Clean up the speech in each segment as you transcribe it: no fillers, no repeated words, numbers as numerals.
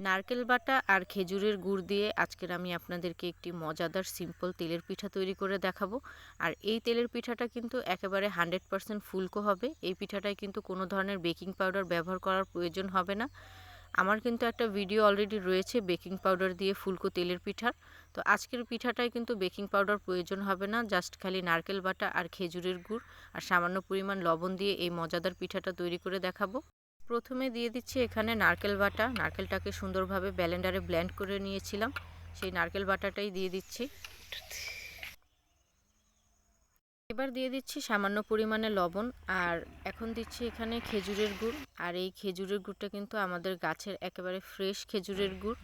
নারকেল বাটা আর খেজুরের গুড় দিয়ে আজকের আমি আপনাদেরকে একটি মজাদার সিম্পল তেলের পিঠা তৈরি করে দেখাবো। আর এই তেলের পিঠাটা কিন্তু একেবারে 100% ফুলকো হবে। এই পিঠাটায় কিন্তু কোনো ধরনের বেকিং পাউডার ব্যবহার করার প্রয়োজন হবে না। আমার কিন্তু একটা ভিডিও অলরেডি রয়েছে বেকিং পাউডার দিয়ে ফুলকো তেলের পিঠার। তো আজকের পিঠাটায় কিন্তু বেকিং পাউডার প্রয়োজন হবে না, জাস্ট খালি নারকেল বাটা আর খেজুরের গুড় আর সামান্য পরিমাণ লবণ দিয়ে এই মজাদার পিঠাটা তৈরি করে দেখাবো। প্রথমে দিয়ে দিচ্ছি এখানে নারকেল বাটা। নারকেলটাকে সুন্দরভাবে ব্লেন্ডারে ব্লেন্ড করে নিয়েছিলাম, সেই নারকেল বাটাটাই দিয়ে দিচ্ছি। এবার দিয়ে দিচ্ছি সামান্য পরিমাণে লবণ, আর এখন দিচ্ছি এখানে খেজুরের গুড়। আর এই খেজুরের গুড়টা কিন্তু আমাদের গাছের একেবারে ফ্রেশ খেজুরের গুড়।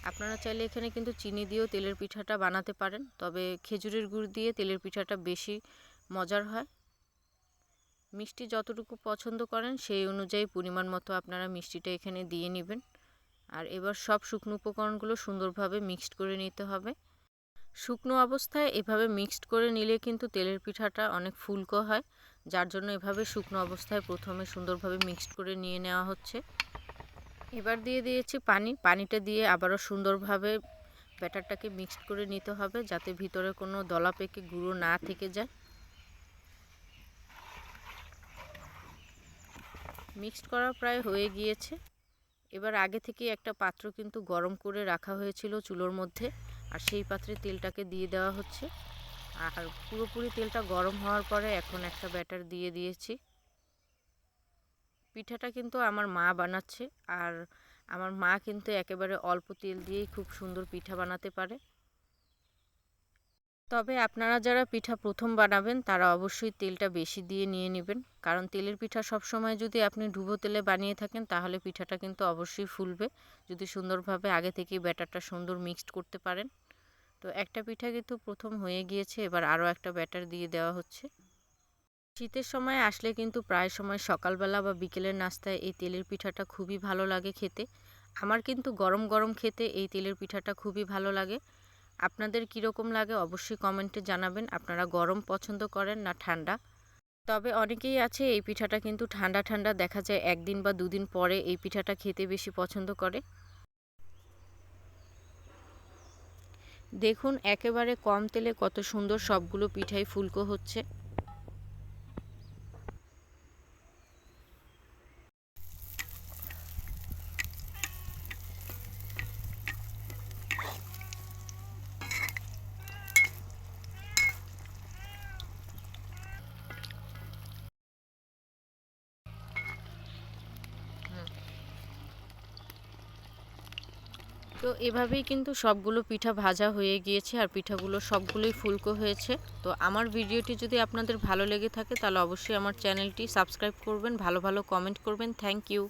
আপনারা চাইলে এখানে কিন্তু চিনি দিয়েও তেলের পিঠাটা বানাতে পারেন, তবে খেজুরের গুড় দিয়ে তেলের পিঠাটা বেশি মজার হয়। মিষ্টি যতটুকু পছন্দ করেন সেই অনুযায়ী পরিমাণ মতো আপনারা মিষ্টিটা এখানে দিয়ে নেবেন। আর এবার সব শুকনো উপকরণগুলো সুন্দরভাবে মিক্সড করে নিতে হবে। শুকনো অবস্থায় এভাবে মিক্সড করে নিলে কিন্তু তেলের পিঠাটা অনেক ফুলকো হয়, যার জন্য এভাবে শুকনো অবস্থায় প্রথমে সুন্দরভাবে মিক্সড করে নিয়ে নেওয়া হচ্ছে। এবার দিয়ে দিয়েছি পানি। পানিটা দিয়ে আবারও সুন্দরভাবে ব্যাটারটাকে মিক্সড করে নিতে হবে, যাতে ভিতরে কোনো দলা পেকে গুঁড়ো না থেকে যায়। মিক্সড করা প্রায় হয়ে গিয়েছে। এবার আগে থেকে একটা পাত্র কিন্তু গরম করে রাখা হয়েছিল চুলোর মধ্যে, আর সেই পাত্রে তেলটাকে দিয়ে দেওয়া হচ্ছে। আর পুরোপুরি তেলটা গরম হওয়ার পরে এখন একটা ব্যাটার দিয়ে দিয়েছি। পিঠাটা কিন্তু আমার মা বানাচ্ছে, আর আমার মা কিন্তু একেবারে অল্প তেল দিয়েই খুব সুন্দর পিঠা বানাতে পারে। তবে আপনারা যারা পিঠা প্রথম বানাবেন তারা অবশ্যই তেলটা বেশি দিয়ে নিয়ে নেবেন, কারণ তেলের পিঠা সবসময় যদি আপনি ডুবো তেলে বানিয়ে থাকেন তাহলে পিঠাটা কিন্তু অবশ্যই ফুলবে, যদি সুন্দরভাবে আগে থেকেই ব্যাটারটা সুন্দর মিক্সড করতে পারেন। তো একটা পিঠা কিন্তু প্রথম হয়ে গিয়েছে, এবার আরও একটা ব্যাটার দিয়ে দেওয়া হচ্ছে। শীতের সময় আসলে কিন্তু প্রায় সময় সকালবেলা বা বিকেলের নাস্তায় এই তেলের পিঠাটা খুবই ভালো লাগে খেতে। আমার কিন্তু গরম গরম খেতে এই তেলের পিঠাটা খুবই ভালো লাগে। আপনাদের কীরকম লাগে অবশ্যই কমেন্টে জানাবেন। আপনারা গরম পছন্দ করেন না ঠান্ডা? তবে অনেকেই আছে এই পিঠাটা কিন্তু ঠান্ডা ঠান্ডা দেখা যায় একদিন বা দুদিন পরে এই পিঠাটা খেতে বেশি পছন্দ করে। দেখুন একেবারে কম তেলে কত সুন্দর সবগুলো পিঠাই ফুলকো হচ্ছে। তো এভাবেই কিন্তু সবগুলো পিঠা ভাজা হয়ে গিয়েছে, আর পিঠাগুলো সবগুলোই ফুলকো হয়েছে। তো আমার ভিডিওটি যদি আপনাদের ভালো লেগে থাকে তাহলে অবশ্যই আমার চ্যানেলটি সাবস্ক্রাইব করবেন, ভালো ভালো কমেন্ট করবেন। Thank you.